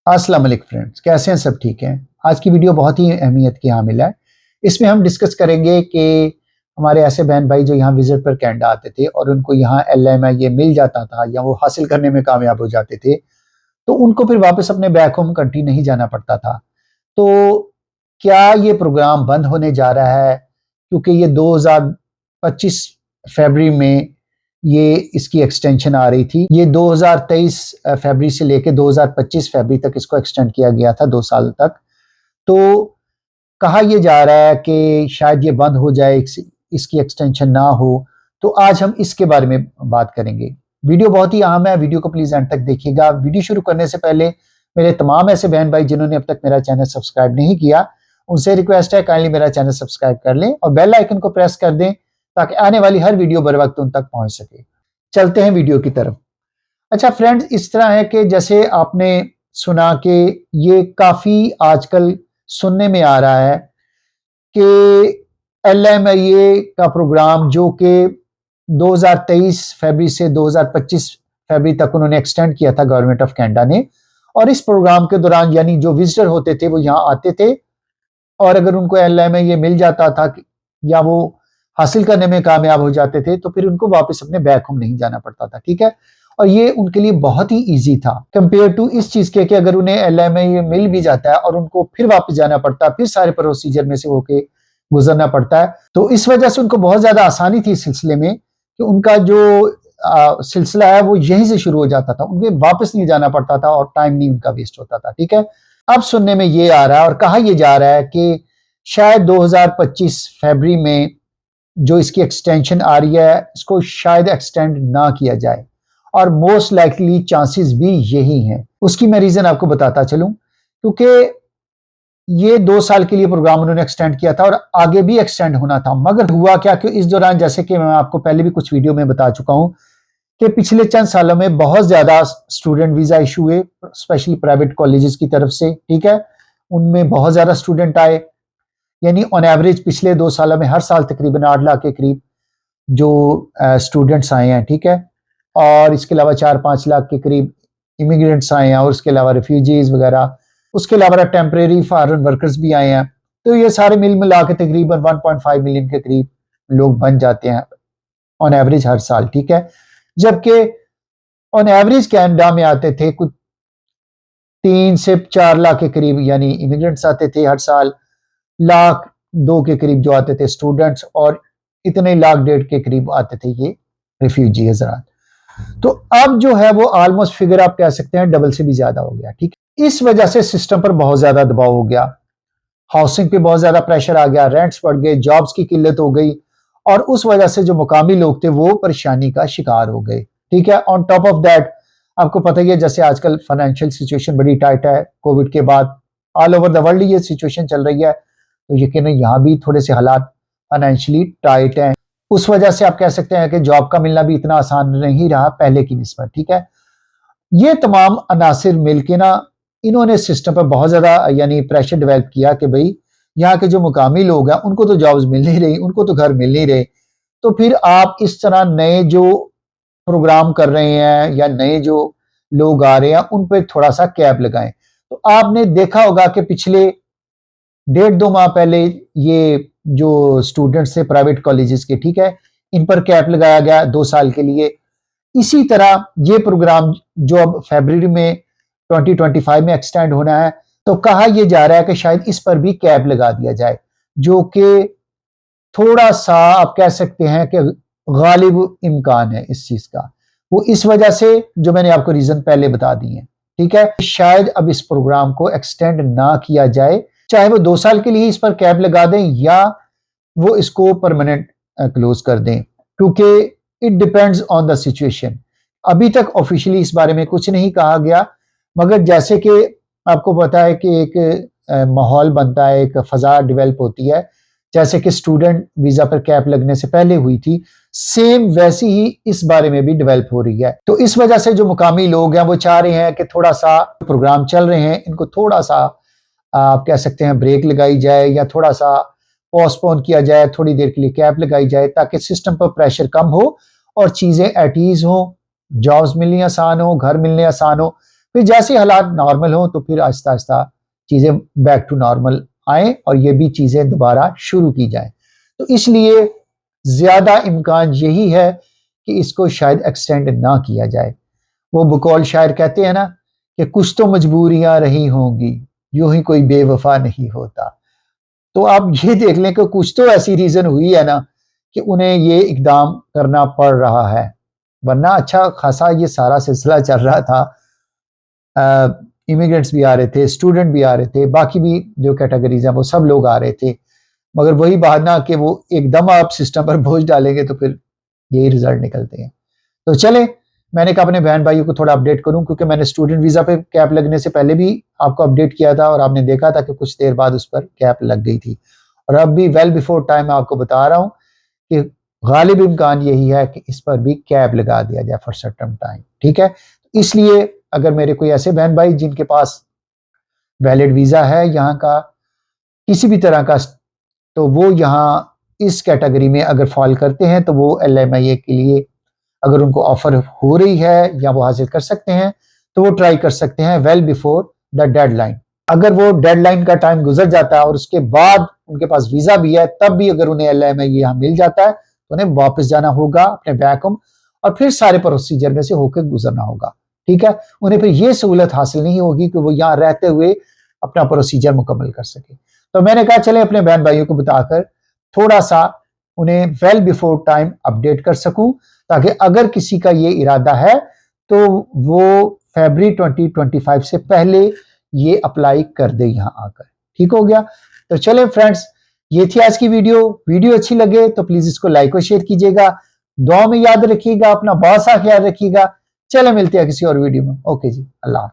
अस्सलाम वालेकुम फ्रेंड्स, कैसे हैं? सब ठीक हैं। आज की वीडियो बहुत ही अहमियत की हामिल है। इसमें हम डिस्कस करेंगे कि हमारे ऐसे बहन भाई जो यहाँ विजिट पर कनाडा आते थे और उनको यहाँ LMIA मिल जाता था या वो हासिल करने में कामयाब हो जाते थे, तो उनको फिर वापस अपने बैक होम कंट्री नहीं जाना पड़ता था। तो क्या ये प्रोग्राम बंद होने जा रहा है? क्योंकि ये 2025 फरवरी में ये इसकी एक्सटेंशन आ रही थी। ये 2023 फरवरी से लेके 2025 फरवरी तक इसको एक्सटेंड किया गया था 2 साल तक। तो कहा ये जा रहा है कि शायद ये बंद हो जाए, इसकी एक्सटेंशन ना हो। तो आज हम इसके बारे में बात करेंगे। वीडियो बहुत ही अहम है, वीडियो को प्लीज़ एंड तक देखिएगा। वीडियो शुरू करने से पहले मेरे तमाम ऐसे बहन भाई जिन्होंने अब तक मेरा चैनल सब्सक्राइब नहीं किया, उनसे रिक्वेस्ट है काइंडली मेरा चैनल सब्सक्राइब कर लें और बेल आइकन को प्रेस कर दें ताकि आने वाली हर वीडियो बर वक्त उन तक पहुंच सके। चलते हैं वीडियो की तरफ। अच्छा फ्रेंड्स, इस तरह है कि जैसे आपने सुना कि ये काफ़ी आजकल सुनने में आ रहा है कि LMIA का प्रोग्राम जो कि 2023 फरवरी से 2025 फरवरी तक उन्होंने एक्सटेंड किया था गवर्नमेंट ऑफ कनाडा ने। और इस प्रोग्राम के दौरान यानी जो विजिटर होते थे वो यहाँ आते थे और अगर उनको LMIA मिल जाता था या वो हासिल करने में कामयाब हो जाते थे तो फिर उनको वापस अपने बैक होम नहीं जाना पड़ता था। ठीक है, और ये उनके लिए बहुत ही इजी था कंपेयर टू इस चीज के कि अगर उन्हें LMIA मिल भी जाता है और उनको फिर वापस जाना पड़ता है, फिर सारे प्रोसीजर में से होके गुजरना पड़ता है। तो इस वजह से उनको बहुत ज्यादा आसानी थी इस सिलसिले में कि उनका जो सिलसिला है वो यहीं से शुरू हो जाता था, उन्हें वापस नहीं जाना पड़ता था और टाइम नहीं उनका वेस्ट होता था। ठीक है, अब सुनने में ये आ रहा है और कहा यह जा रहा है कि शायद 2025 फरवरी में जो इसकी एक्सटेंशन आ रही है इसको शायद एक्सटेंड ना किया जाए और मोस्ट लाइकली चांसेस भी यही हैं। उसकी मैं रीजन आपको बताता चलूं, क्योंकि ये 2 साल के लिए प्रोग्राम उन्होंने एक्सटेंड किया था और आगे भी एक्सटेंड होना था। मगर हुआ क्या कि इस दौरान, जैसे कि मैं आपको पहले भी कुछ वीडियो में बता चुका हूं कि पिछले चंद सालों में बहुत ज्यादा स्टूडेंट वीजा इशू हुए, स्पेशली प्राइवेट कॉलेजेस की तरफ से। ठीक है, उनमें बहुत ज्यादा स्टूडेंट आए, यानी ऑन एवरेज पिछले 2 सालों में हर साल तकरीबन 8 लाख के करीब जो स्टूडेंट्स आए हैं। ठीक है, और इसके अलावा 4-5 लाख के करीब इमिग्रेंट्स आए हैं और उसके अलावा रिफ्यूजीज वगैरह, उसके अलावा टेम्परेरी फॉरेन वर्कर्स भी आए हैं। तो ये सारे मिल मिला के तकरीबन 1.5 मिलियन के करीब लोग बन जाते हैं ऑन एवरेज हर साल। ठीक है, जबकि ऑन एवरेज कनाडा में आते थे कुछ 3 से 4 लाख के करीब यानी इमिग्रेंट्स आते थे हर साल, 1.2 लाख के करीब जो आते थे स्टूडेंट्स, और इतने 1.5 लाख के करीब आते थे ये रिफ्यूजी हजरात। तो अब जो है वो ऑलमोस्ट फिगर आप कह सकते हैं डबल से भी ज्यादा हो गया। ठीक है, इस वजह से सिस्टम पर बहुत ज्यादा दबाव हो गया, हाउसिंग पे बहुत ज्यादा प्रेशर आ गया, रेंट्स बढ़ गए, जॉब्स की किल्लत हो गई और उस वजह से जो मुकामी लोग थे वो परेशानी का शिकार हो गए। ठीक है, ऑन टॉप ऑफ दैट आपको पता ही है जैसे आजकल फाइनेंशियल सिचुएशन बड़ी टाइट है, कोविड के बाद ऑल ओवर द वर्ल्ड ये सिचुएशन चल रही है, तो यकीन यहाँ भी थोड़े से हालात फाइनेंशियली टाइट हैं। उस वजह से आप कह सकते हैं कि जॉब का मिलना भी इतना आसान नहीं रहा पहले की निस्बत। ठीक है, ये तमाम अनासिर मिलके ना इन्होंने सिस्टम पर बहुत ज्यादा यानी प्रेशर डेवलप किया कि भाई यहाँ के जो मुकामी लोग हैं उनको तो जॉब्स मिल नहीं रही, उनको तो घर मिल नहीं रहे, तो फिर आप इस तरह नए जो प्रोग्राम कर रहे हैं या नए जो लोग आ रहे हैं उन पर थोड़ा सा कैप लगाएं। तो आपने देखा होगा कि पिछले 1.5-2 माह पहले ये जो स्टूडेंट्स थे प्राइवेट कॉलेजेस के, ठीक है, इन पर कैप लगाया गया 2 साल के लिए। इसी तरह ये प्रोग्राम जो अब फरवरी में 2025 में एक्सटेंड होना है, तो कहा यह जा रहा है कि शायद इस पर भी कैप लगा दिया जाए, जो कि थोड़ा सा आप कह सकते हैं कि गालिब इम्कान है इस चीज का। वो इस वजह से जो मैंने आपको रीजन पहले बता दिए हैं। ठीक है, शायद अब इस प्रोग्राम को एक्सटेंड ना किया जाए, चाहे वो 2 साल के लिए इस पर कैप लगा दें या वो इसको परमानेंट क्लोज कर दें, क्योंकि it depends on the situation. अभी तक ऑफिशियली इस बारे में कुछ नहीं कहा गया, मगर जैसे कि आपको पता है कि एक माहौल बनता है, एक फजा डेवलप होती है, जैसे कि स्टूडेंट वीजा पर कैप लगने से पहले हुई थी, सेम वैसी ही इस बारे में भी डेवलप हो रही है। तो इस वजह से जो मुकामी लोग हैं वो चाह रहे हैं कि थोड़ा सा प्रोग्राम चल रहे हैं इनको थोड़ा सा आप कह सकते हैं ब्रेक लगाई जाए या थोड़ा सा पोस्टपोन किया जाए, थोड़ी देर के लिए कैप लगाई जाए ताकि सिस्टम पर प्रेशर कम हो और चीजें एट ईज हो, जॉब्स मिलनी आसान हो, घर मिलने आसान हो। फिर जैसे हालात नॉर्मल हो तो फिर आहिस्ता आहिस्ता चीजें बैक टू नॉर्मल आए और ये भी चीजें दोबारा शुरू की जाए। तो इसलिए ज्यादा इम्कान यही है कि इसको शायद एक्सटेंड ना किया जाए। वो बकौल शायर कहते हैं ना कि कुछ तो मजबूरियां रही होंगी, यूं ही कोई बेवफा नहीं होता। तो आप ये देख लें कि कुछ तो ऐसी रीजन हुई है ना कि उन्हें ये इकदाम करना पड़ रहा है, वरना अच्छा खासा ये सारा सिलसिला चल रहा था। इमिग्रेंट्स भी आ रहे थे, स्टूडेंट भी आ रहे थे, बाकी भी जो कैटेगरीज हैं वो सब लोग आ रहे थे, मगर वही बात ना कि वो एकदम आप सिस्टम पर बोझ डालेंगे तो फिर यही रिजल्ट निकलते हैं। तो चले, मैंने कहा अपने बहन भाइयों को थोड़ा अपडेट करूं, क्योंकि मैंने स्टूडेंट वीजा पे कैप लगने से पहले भी आपको अपडेट किया था और आपने देखा था कि कुछ देर बाद उस पर कैप लग गई थी। और अब भी वेल बिफोर टाइम मैं आपको बता रहा हूं कि गालिब इम्कान यही है कि इस पर भी कैप लगा दिया जाए फॉर सर्टेन टाइम। ठीक है, इसलिए अगर मेरे कोई ऐसे बहन भाई जिनके पास वैलिड वीजा है यहाँ का किसी भी तरह का, तो वो यहाँ इस कैटेगरी में अगर फॉल करते हैं तो वो LMIA के लिए अगर उनको ऑफर हो रही है या वो हासिल कर सकते हैं तो वो ट्राई कर सकते हैं वेल बिफोर द डेडलाइन। अगर वो डेडलाइन का टाइम गुजर जाता है और उसके बाद उनके पास वीजा भी है, तब भी अगर उन्हें LMIA यहाँ मिल जाता है तो उन्हें वापस जाना होगा अपने बैक होम और फिर सारे प्रोसीजर में से होकर गुजरना होगा। ठीक है, उन्हें फिर ये सहूलत हासिल नहीं होगी कि वो यहाँ रहते हुए अपना प्रोसीजर मुकम्मल कर सके। तो मैंने कहा चले अपने बहन भाइयों को बताकर थोड़ा सा उन्हें वेल बिफोर टाइम अपडेट कर सकूं, ताकि अगर किसी का ये इरादा है तो वो फरवरी 2025 से पहले ये अप्लाई कर दे यहाँ आकर। ठीक हो गया। तो चले फ्रेंड्स, ये थी आज की वीडियो अच्छी लगे तो प्लीज इसको लाइक और शेयर कीजिएगा, दुआ में याद रखिएगा, अपना बहुत सा ख्याल रखिएगा। चले मिलते हैं किसी और वीडियो में। ओके जी, अल्लाह।